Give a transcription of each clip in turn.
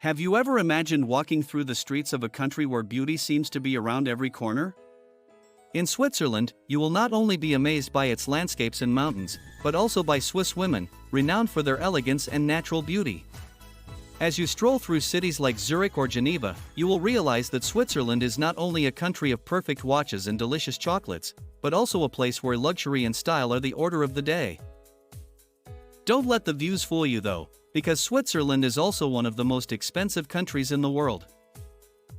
Have you ever imagined walking through the streets of a country where beauty seems to be around every corner? In Switzerland, you will not only be amazed by its landscapes and mountains, but also by Swiss women, renowned for their elegance and natural beauty. As you stroll through cities like Zurich or Geneva, you will realize that Switzerland is not only a country of perfect watches and delicious chocolates, but also a place where luxury and style are the order of the day. Don't let the views fool you though, because Switzerland is also one of the most expensive countries in the world.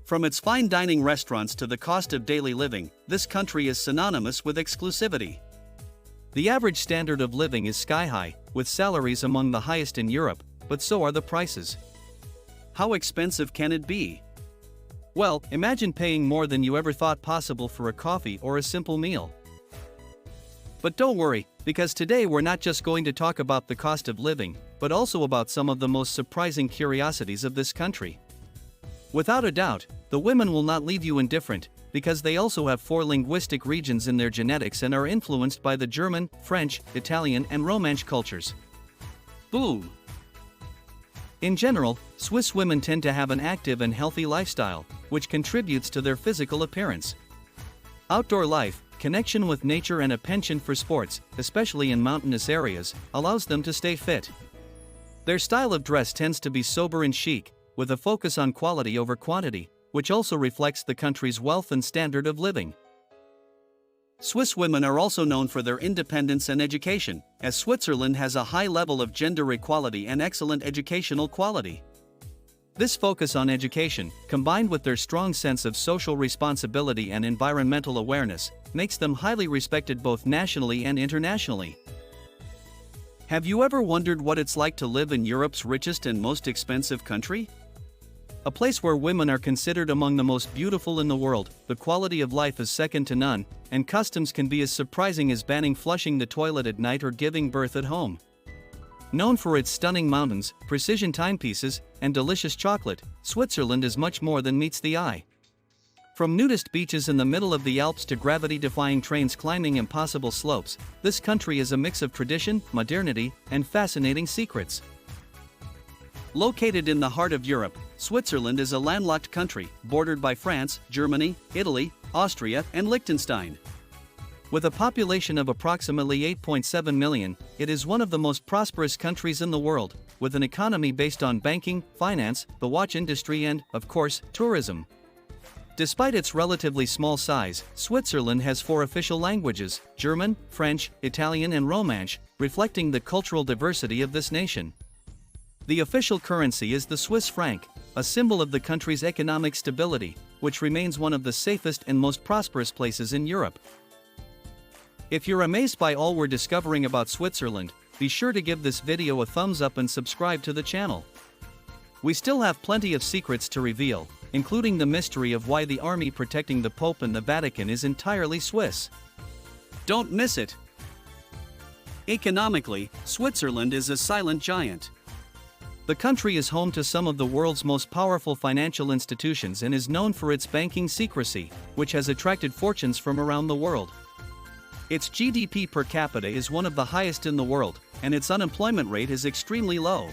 From its fine dining restaurants to the cost of daily living, this country is synonymous with exclusivity. The average standard of living is sky-high, with salaries among the highest in Europe, but so are the prices. How expensive can it be? Well, imagine paying more than you ever thought possible for a coffee or a simple meal. But don't worry, because today we're not just going to talk about the cost of living, but also about some of the most surprising curiosities of this country. Without a doubt, the women will not leave you indifferent, because they also have 4 linguistic regions in their genetics and are influenced by the German, French, Italian and Romansh cultures. Boom! In general, Swiss women tend to have an active and healthy lifestyle, which contributes to their physical appearance. Outdoor life, connection with nature and a penchant for sports, especially in mountainous areas, allows them to stay fit. Their style of dress tends to be sober and chic, with a focus on quality over quantity, which also reflects the country's wealth and standard of living. Swiss women are also known for their independence and education, as Switzerland has a high level of gender equality and excellent educational quality. This focus on education, combined with their strong sense of social responsibility and environmental awareness, makes them highly respected both nationally and internationally. Have you ever wondered what it's like to live in Europe's richest and most expensive country? A place where women are considered among the most beautiful in the world, the quality of life is second to none, and customs can be as surprising as banning flushing the toilet at night or giving birth at home. Known for its stunning mountains, precision timepieces, and delicious chocolate, Switzerland is much more than meets the eye. From nudist beaches in the middle of the Alps to gravity-defying trains climbing impossible slopes, this country is a mix of tradition, modernity, and fascinating secrets. Located in the heart of Europe, Switzerland is a landlocked country, bordered by France, Germany, Italy, Austria, and Liechtenstein. With a population of approximately 8.7 million, it is one of the most prosperous countries in the world, with an economy based on banking, finance, the watch industry and, of course, tourism. Despite its relatively small size, Switzerland has 4 official languages: German, French, Italian and Romansh, reflecting the cultural diversity of this nation. The official currency is the Swiss franc, a symbol of the country's economic stability, which remains one of the safest and most prosperous places in Europe. If you're amazed by all we're discovering about Switzerland, be sure to give this video a thumbs up and subscribe to the channel. We still have plenty of secrets to reveal, including the mystery of why the army protecting the Pope and the Vatican is entirely Swiss. Don't miss it! Economically, Switzerland is a silent giant. The country is home to some of the world's most powerful financial institutions and is known for its banking secrecy, which has attracted fortunes from around the world. Its GDP per capita is one of the highest in the world, and its unemployment rate is extremely low.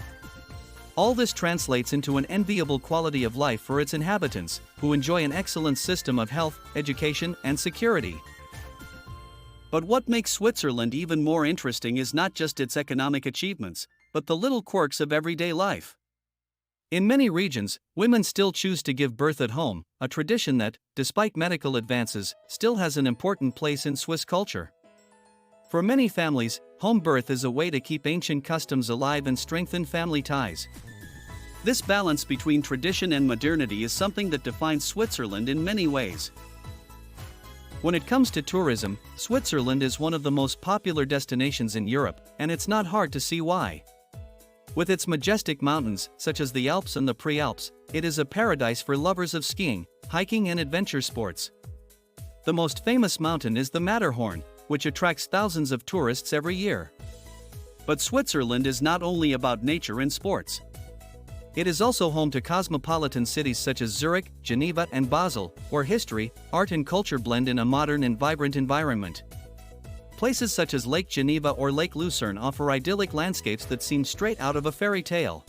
All this translates into an enviable quality of life for its inhabitants, who enjoy an excellent system of health, education, and security. But what makes Switzerland even more interesting is not just its economic achievements, but the little quirks of everyday life. In many regions, women still choose to give birth at home, a tradition that, despite medical advances, still has an important place in Swiss culture. For many families, home birth is a way to keep ancient customs alive and strengthen family ties. This balance between tradition and modernity is something that defines Switzerland in many ways. When it comes to tourism, Switzerland is one of the most popular destinations in Europe, and it's not hard to see why. With its majestic mountains, such as the Alps and the Prealps, it is a paradise for lovers of skiing, hiking and adventure sports. The most famous mountain is the Matterhorn, which attracts thousands of tourists every year. But Switzerland is not only about nature and sports. It is also home to cosmopolitan cities such as Zurich, Geneva and Basel, where history, art and culture blend in a modern and vibrant environment. Places such as Lake Geneva or Lake Lucerne offer idyllic landscapes that seem straight out of a fairy tale.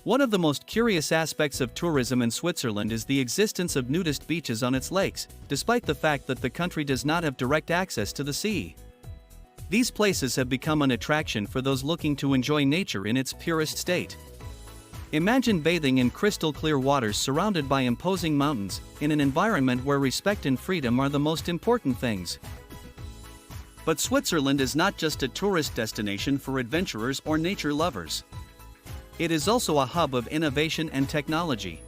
One of the most curious aspects of tourism in Switzerland is the existence of nudist beaches on its lakes, despite the fact that the country does not have direct access to the sea. These places have become an attraction for those looking to enjoy nature in its purest state. Imagine bathing in crystal-clear waters surrounded by imposing mountains, in an environment where respect and freedom are the most important things. But Switzerland is not just a tourist destination for adventurers or nature lovers. It is also a hub of innovation and technology.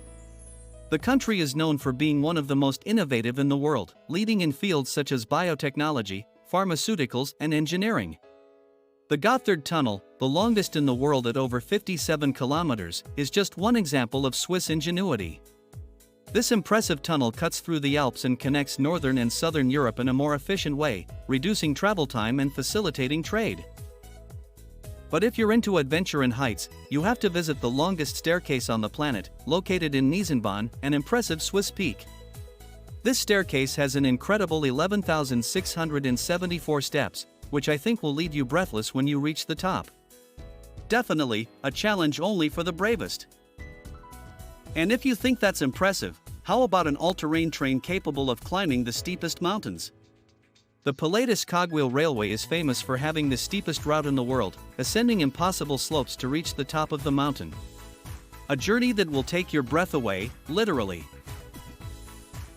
The country is known for being one of the most innovative in the world, leading in fields such as biotechnology, pharmaceuticals, and engineering. The Gotthard Tunnel, the longest in the world at over 57 kilometers, is just one example of Swiss ingenuity. This impressive tunnel cuts through the Alps and connects northern and southern Europe in a more efficient way, reducing travel time and facilitating trade. But if you're into adventure and heights, you have to visit the longest staircase on the planet, located in Eisenbahn, an impressive Swiss peak. This staircase has an incredible 11,674 steps, which I think will leave you breathless when you reach the top. Definitely, a challenge only for the bravest. And if you think that's impressive, how about an all-terrain train capable of climbing the steepest mountains? The Pilatus Cogwheel Railway is famous for having the steepest route in the world, ascending impossible slopes to reach the top of the mountain. A journey that will take your breath away, literally.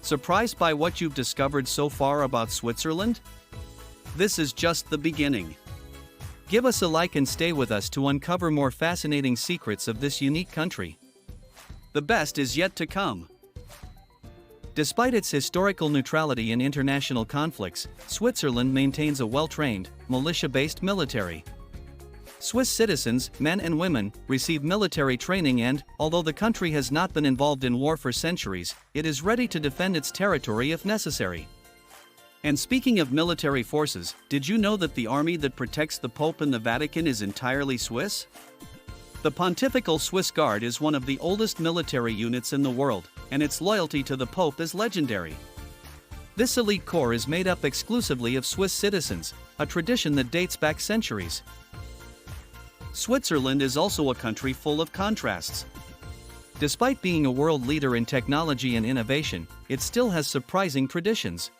Surprised by what you've discovered so far about Switzerland? This is just the beginning. Give us a like and stay with us to uncover more fascinating secrets of this unique country. The best is yet to come. Despite its historical neutrality in international conflicts, Switzerland maintains a well-trained, militia-based military. Swiss citizens, men and women, receive military training and, although the country has not been involved in war for centuries, it is ready to defend its territory if necessary. And speaking of military forces, did you know that the army that protects the Pope in the Vatican is entirely Swiss? The Pontifical Swiss Guard is one of the oldest military units in the world, and its loyalty to the Pope is legendary. This elite corps is made up exclusively of Swiss citizens, a tradition that dates back centuries. Switzerland is also a country full of contrasts. Despite being a world leader in technology and innovation, it still has surprising traditions.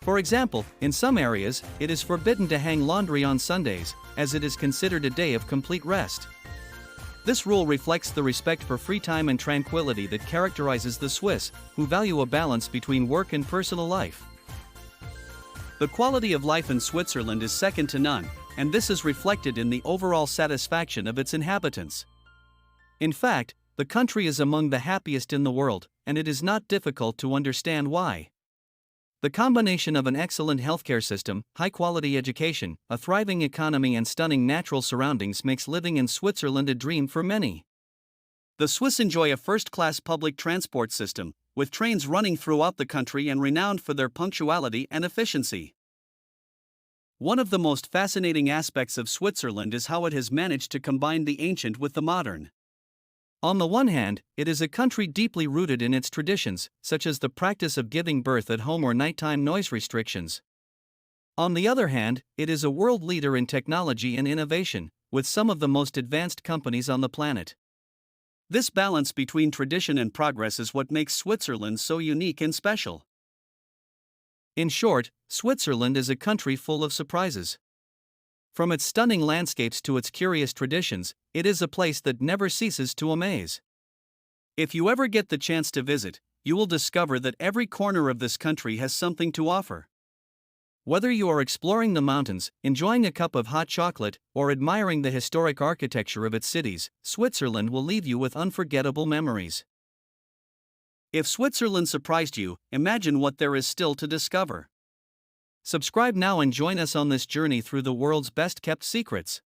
For example, in some areas, it is forbidden to hang laundry on Sundays, as it is considered a day of complete rest. This rule reflects the respect for free time and tranquility that characterizes the Swiss, who value a balance between work and personal life. The quality of life in Switzerland is second to none, and this is reflected in the overall satisfaction of its inhabitants. In fact, the country is among the happiest in the world, and it is not difficult to understand why. The combination of an excellent healthcare system, high-quality education, a thriving economy and stunning natural surroundings makes living in Switzerland a dream for many. The Swiss enjoy a first-class public transport system, with trains running throughout the country and renowned for their punctuality and efficiency. One of the most fascinating aspects of Switzerland is how it has managed to combine the ancient with the modern. On the one hand, it is a country deeply rooted in its traditions, such as the practice of giving birth at home or nighttime noise restrictions. On the other hand, it is a world leader in technology and innovation, with some of the most advanced companies on the planet. This balance between tradition and progress is what makes Switzerland so unique and special. In short, Switzerland is a country full of surprises. From its stunning landscapes to its curious traditions, it is a place that never ceases to amaze. If you ever get the chance to visit, you will discover that every corner of this country has something to offer. Whether you are exploring the mountains, enjoying a cup of hot chocolate, or admiring the historic architecture of its cities, Switzerland will leave you with unforgettable memories. If Switzerland surprised you, imagine what there is still to discover. Subscribe now and join us on this journey through the world's best-kept secrets.